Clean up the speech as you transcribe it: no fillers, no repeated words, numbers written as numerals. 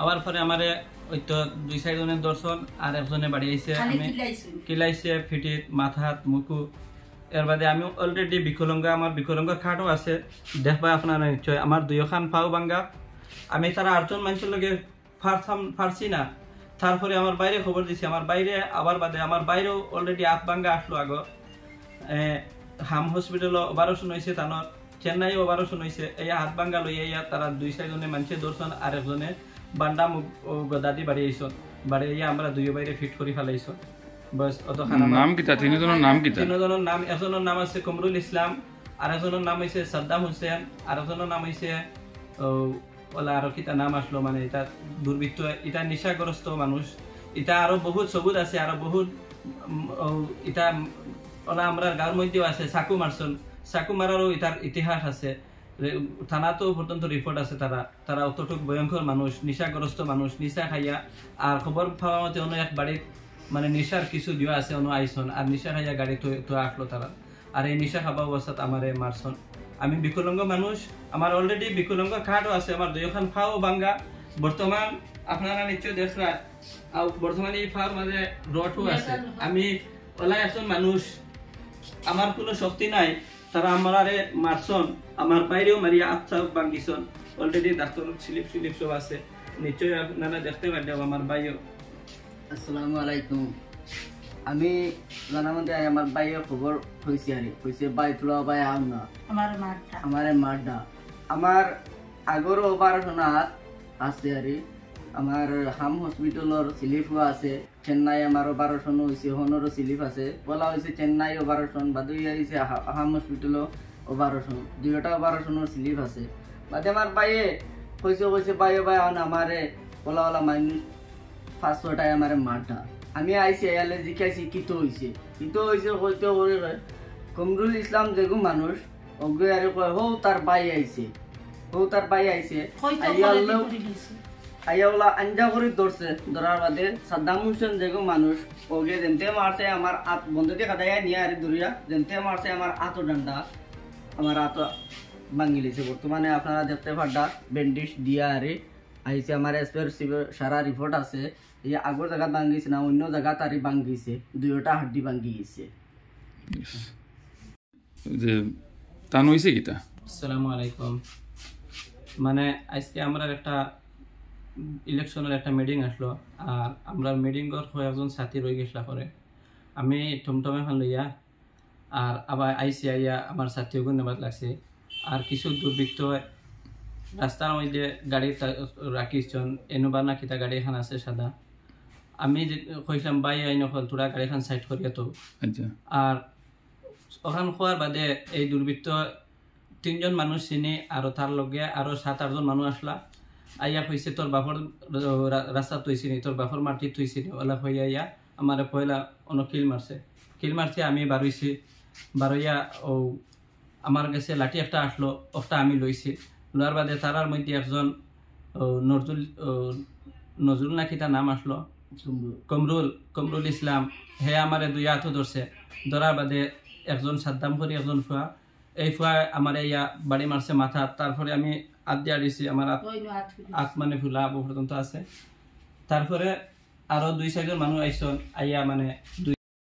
আবার পরে আমারে ওই তো 2-4 জনের দর্শন আর একজনে বাড়ি আইছে আমি কিলাইছে ফিটিত মাথাত মুকু এর বাদে আমি অলরেডি বিকলঙ্গা আমার বিকলঙ্গা খাটও আছে দেখবা আপনারা নিশ্চয় আমার দুইখান পাও ভাঙ্গা আমি তারা 8 জন মানুষের লগে ফারছি না তারপরে আমার বাইরে খবর দিছি আমার বাইরে আবার বাদে আমার বাইরেও অলরেডি হাত ভাঙ্গা আসলো আগো হাম হসপিটাল অপারেশন হয়েছে তানোর চেন্নাই অপারেশন হয়েছে এই হাত ভাঙ্গা লইয়া তারা 2-4 জনে মানুষের দর্শন আর একজনে বান্ডা গদাদি বাড়ি আইসন বাড়ি আমরা দুই বাইরে ফিট করে ফেলাইছো বস অত নাম কিতা তিনজনের নাম কিতা তিনজনের নাম একজনের নাম আছে কমরুল ইসলাম আর একজনের নাম হইছে সাদ্দাম হোসেন আর একজনের নাম হইছে ওলা আরো কিতা নাম আসলো মানে এটা দুর্বৃত্ত এটা নিশাগ্রস্ত মানুষ এটা আরো বহুত সবুজ আছে আরো বহুত এটা ওলা আমরা গাঁর মধ্যেও আছে চাকু মারছন চাকু মারারও এটার ইতিহাস আছে থানাতো পর্যন্ত রিপোর্ট আছে তারা অতটুক ভয়ঙ্কর মানুষ নিশাগ্রস্ত মানুষ নিশা খাইয়া আর খবর পাওয়া মতে অন্য এক বাড়ির মানে নিশার কিছু দিও আছে অন্য আইসন আর নিশা খাইয়া গাড়ি তো আসলো তারা আর এই নিশা খাবা অবস্থাত আমারে মারছন আমি বিকলঙ্গ মানুষ আমার অলরেডি বিকলঙ্গ খাটও আছে আমার দুইখান ফাও ভাঙ্গা বর্তমান আপনারা নিশ্চয় দেখরা বর্তমানে এই ফার মাঝে রটও আছে আমি ওলাই একজন মানুষ আমার কোনো শক্তি নাই তারা আমারে মারছন আমার বাইরেও মারিয়া আচ্ছা ভাঙ্গিছন অলরেডি ডাক্তার স্লিপ সব আছে নিশ্চয় আপনারা দেখতে পারেন আমার বাইও আসসালামু আলাইকুম আমি জানা মতে আমার বাইয়ের খবর হয়েছে আর হয়েছে বাই তোলা বাই আম না আমার মারটা আমার আগর অপারেশন আছে আর আমার হাম হসপিটালর স্লিপ আছে চেন্নাই আমার অপারেশন হয়েছে হনরও স্লিপ আছে বলা হয়েছে চেন্নাই অপারেশন বাদ হয়েছে হাম হসপিটাল অপারেশন দুইটা অপারেশনের স্লিপ আছে বাদে আমার বাইয়ে কইছে বাইয়ে বাই আমারে বলা বলা মানুষ 500টায় আমার মারটা আমি আইসি এয়ালে জিজ্ঞাসি কিতো হয়েছে হইতে হলে কমরুল ইসলাম যেগু মানুষ অজ্ঞ আর কয় হৌ তার বাই আইছে আইয়াওলা আঞ্জা করে ধরছে ধরার বাদে সাদ্দাম হোসেন যেগু মানুষ ওকে যেমতে মারছে আমার হাত বন্ধুকে খাদাইয়া নিয়ে আর দূরিয়া যেমতে মারছে আমার হাতও ডান্ডা আমার হাত ভাঙি লিছে বর্তমানে আপনারা দেখতে পাড্ডা ব্যান্ডেজ দিয়া আরে আইছে আমার এসপের সারা রিপোর্ট আছে এই আগর জায়গা ভাঙ্গিছে না অন্য জায়গা তারি ভাঙ্গিছে দুইটা হাড্ডি ভাঙ্গি গেছে যে তান হইছে কিটা আসসালামু আলাইকুম মানে আজকে আমরা একটা ইলেকশনের একটা মিটিং আসলো আর আমরা মিটিংর কয়েকজন সাথী রয়ে গেছিলা করে আমি টমটমে খান লইয়া আর আবার আইয়া আমার সাথীও নেবাদ লাগছে আর কিছু দুর্বৃত্ত রাস্তার মধ্যে গাড়ি রাখিছন এনোবা না কিতা গাড়ি এখন আছে সাদা আমি কইলাম বাই আইন হল তোরা গাড়িখান সাইড করিয়া তো আর ওখান খোয়ার বাদে এই দুর্বৃত্ত 3 জন মানুষ চিনি আর তার লগে আরো 7-8 জন মানুষ আসলা আইয়া কইছে তোর বাপর রাস্তা তুইছিনি তোর বাপর মাটি তুইছিনি ওলা হইয়া আইয়া আমার পয়লা কিল মারছে আমি বারইয়া ও আমার কাছে লাঠি একটা আসলো ওটা আমি লইছি লোয়ার বাদে তারার মধ্যে একজন নজরুল নাকি তার নাম আসলো কমরুল ইসলাম হে আমার 2 হাতও ধরছে ধরার বাদে একজন সাদ্দাম করি একজন ফুয়া এই ফুয়া আমার ইয়া বাড়ি মারছে মাথা তারপরে আমি হাত দিয়া দিছি আমার হাত মানে ফুলা পর্যন্ত আছে তারপরে আরো 2-4 জন মানুষ আইসন আইয়া মানে